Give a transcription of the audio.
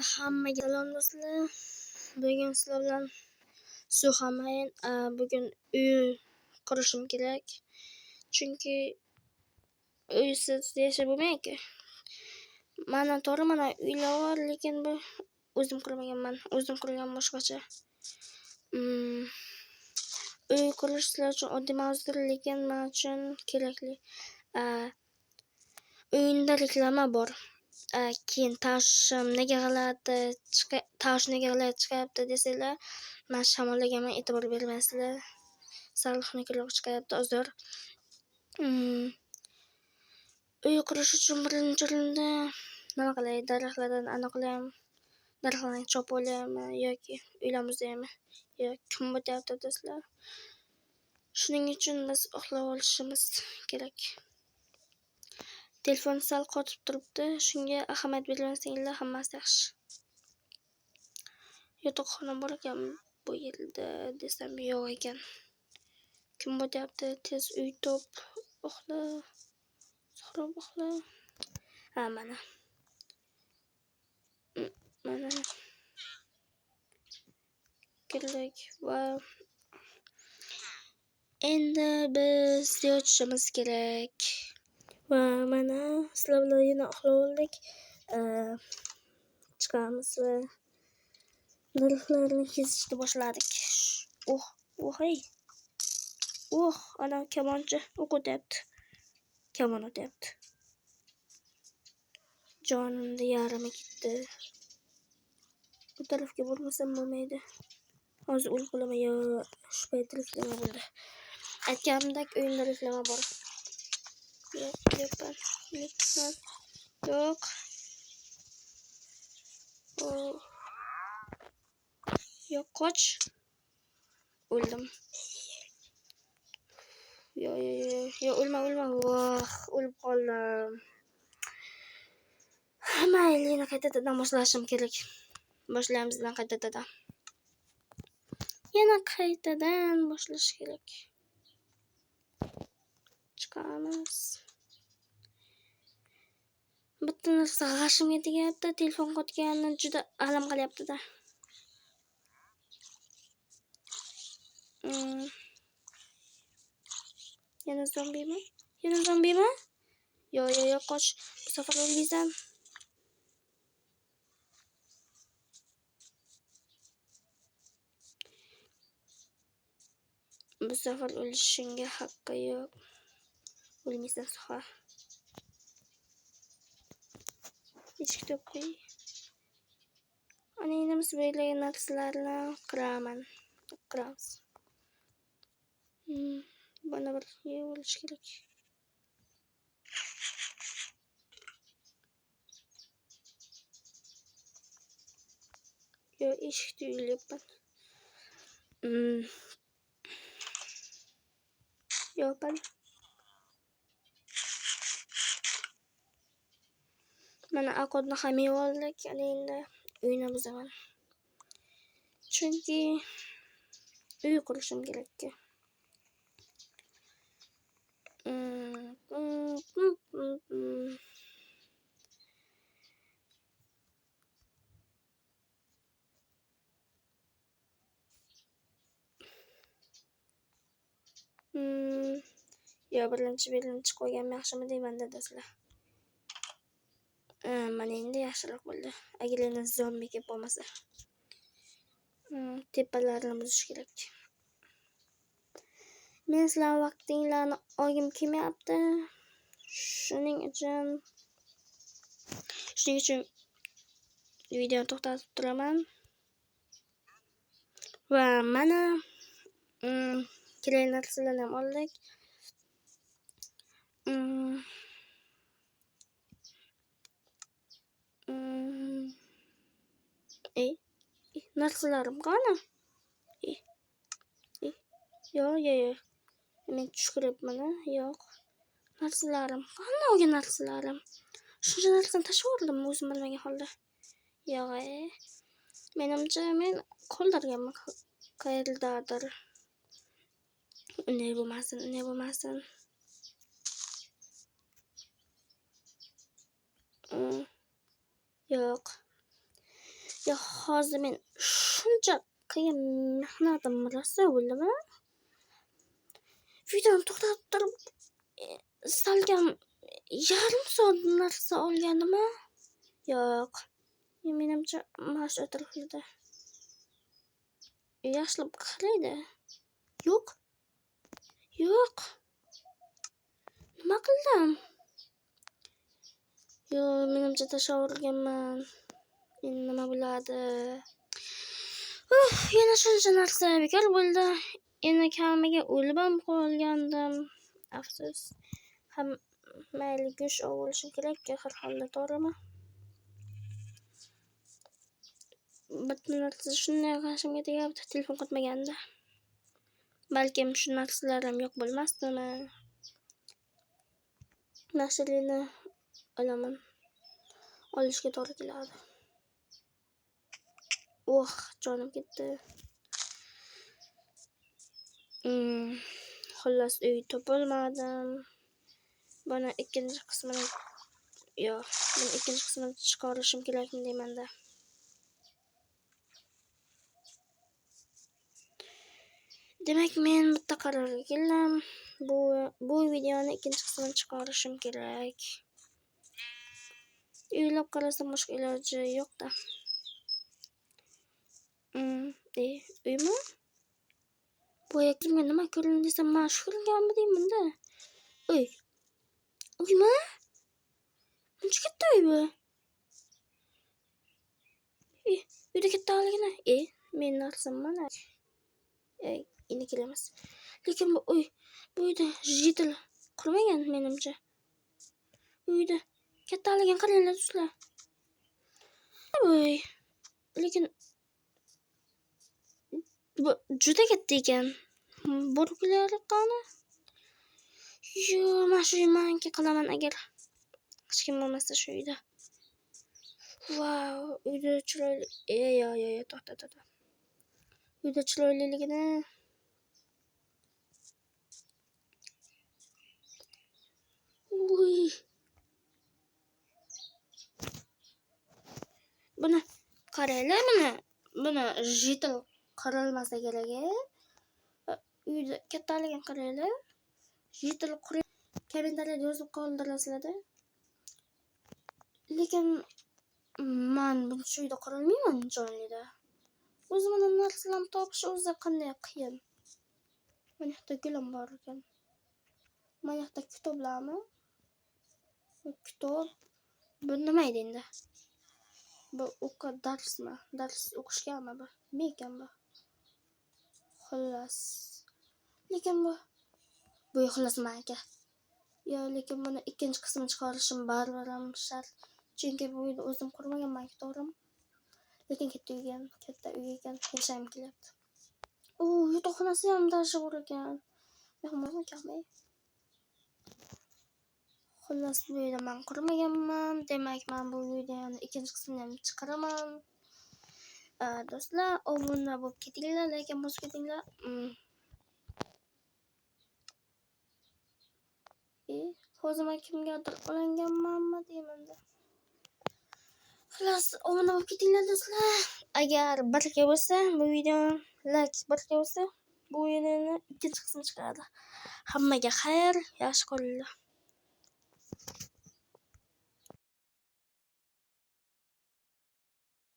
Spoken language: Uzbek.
Hammaga salom do'stlar. Bugun sizlar bilan suhamayin. Bugun uy qurishim kerak. Chunki uysiz yashab bo'lmaydi. Mana to'g'ri mana uylar bor, lekin bu o'zim qurmaganman. O'zim qurgan boshqacha. Uy qurish sizlar uchun oddiy mavzudir, lekin men uchun kerakli. Uyinda reklama bor. Keyin tashim nega g'alati chiqyapti desanglar, men shamollaganman, e'tibor bermaysizlar. Sarxunukroq chiqyapti, uzr. Uy qurish uchun birinchi o'rinda nima qilay? Daraxtlardan aniqlayman. Daraxtlarni chopib olaymi yoki uylarimizmi? Yoki kim bo'lyapti do'stlar? Shuning uchun biz uxlab olishimiz kerak. Telefon sal qotib turibdi. Shunga ahamiyat bermasanglar hammasi yaxshi. Yotoqxona bor ekan bu yerda desam yo'q ekan. Kim bo'lyapti? Tez uy top, uxla. So'rab uxla. Mana. Kerak va endi biz yotishimiz kerak. Va mana sizlar bilan yana uxlab oldik. Chiqamiz va daraxtlarni kesishni boshladik. Hey. Ana kamonchi o'qityapti. Kamon o'tyapti. Jonimni yarimi ketdi. Bu tarafga bo'lmasam bo'lmaydi. Hozir o'lib qolaman yo shu payt reklama bo'ldi. Aytganimdek uyimda reklama bor. Yo'q. Yo'q, qoch. O'ldim. Yo, o'lma. Voh, o'lib qoldim. Mayli, qaytadan boshlashim kerak. Boshlaymiz qaytadan. Yana qaytadan boshlash kerak. Chiqamiz. Bitta narsa g'ashimga tegayapti. Telefon qotgani juda alam qilyapti-da. Yana zombimi? Yo'q, qoch. Bu safar o'lmaysan. Bu safar o'lishingga haqqi yo'q. O'lmaysan, soha. Eshik to'qqiy. Ana endi biz bo'ylagan narsalarni qiramiz. Bana bir bo'lish kerak. Yo, eshikni uylayapman. Yo'qman. Mana aqodni ham yeb oldik. Endi uyni buzaman. Chunki uy qurishim kerak. Yo, birinchi qo'ygan yaxshimi deyman do'stlar. Mana endi yaxshiroq bo'ldi. Agar endi zombi kelib bo'lmasa. Tepalarini buzish kerak. Men sizlar vaqtinglarni olgim kelmayapti. Shuning uchun videoni to'xtatib turaman. Va mana kerak narsalarni ham oldik. Narsalarim qani? Yo'q. Men tushiribman, yo'q. Narsalarim, qani olgan narsalarim? Shuncha narsani tashlab yubordim o'zim bilmagan holda. Yo'q. Menimcha men qoldirganman qayerdadir. Unday bo'lmasin. Yo'q. Ya hozir men shuncha qiyin mehnatim rosa bo'ldimi? Videoni to'xtatib turib salkam yarim soat narsa olganimi? Yo'q. Menimcha mash atrofida yaxshilab qaraydi. Yo'q. Yo'q. Nima qildim? Yo, menimcha tashlab urganman. Endi nima bo'ladi? Yana shuncha narsa bekor bo'ldi. Endi kamiga o'lib ham qolgandim. Afsus. Mayli go'sht olishim kerak, har holda to'g'rimi? Bitta narsa shunday qarshimga tegibdi, telefon qotmaganda. Balkim shu narsalar ham yo'q bo'lmasdimi? Narsalarni olaman. Olishga to'g'ri keladi. Jonim ketdi. Xullas uy topolmadim. Buni ikkinchi qismini chiqarishim kerakmi deymanda. Demak, men bitta qarorga keldim. Bu videoni ikkinchi qismini chiqarishim kerak. O'ylab qarasam boshqa iloji yo'q-da. Uymi? Bu yakimga nima ko'rindi desam, men shu ko'ringanmi deymanda. Uymi? Buncha katta uy bu. Uyda kattaligini, men narsam mana. Endi kelamiz. Lekin bu uyda jitil qurmagan menimcha. Uyda kattaligini qaranglar do'stlar. Lekin bu juda katta ekan. Burglar qani? Men shu manki qilaman agar hech kim bo'lmasa shu uyda. Vau, uyda chiroyli. To'xta. Uyda chiroyliligini. Buni qaranglar, buni jitil qaralmasa kerak. Uyda kattaligini qaranglar. Jitil qurib kommentariyada yozib qoldirasizlar-da. Lekin men buni shu uyda qaralmayman jonlida. O'zimni narsalarni topish o'zi qanday qiyin. Mana yerda gulim bor ekan. Mana yerda kitoblarmi? Kitob. Bu nima edi endi? Bu darsmi? Dars o'qishganmi bu? Nima ekan bu? Xullas. Lekin bu xullas menga. Lekin buni ikkinchi qismini chiqarishim baribir ham shart. Chunki bu uyda o'zim qurmaganman, to'g'rimi? Lekin katta uy ekan, yashayim kelyapti. Yotoqxonasi ham darshi bor ekan. Mehmonga kelmay. Xullas bu uyda men qurmaganman. Demak, men bu videoni ikkinchi qismini ham chiqaraman. Do'stlar, obuna bo'lib ketinglar, lekin bosib ketinglar. Hozir men kimgadir olinganmanmi deymanda. Xullas, obuna bo'lib ketinglar do'stlar. Agar birga bo'lsa, bu video birga bo'lsa, bu videoni ikkinchi qismini chiqaradi. Hammaga xayr, yaxshi qolinglar.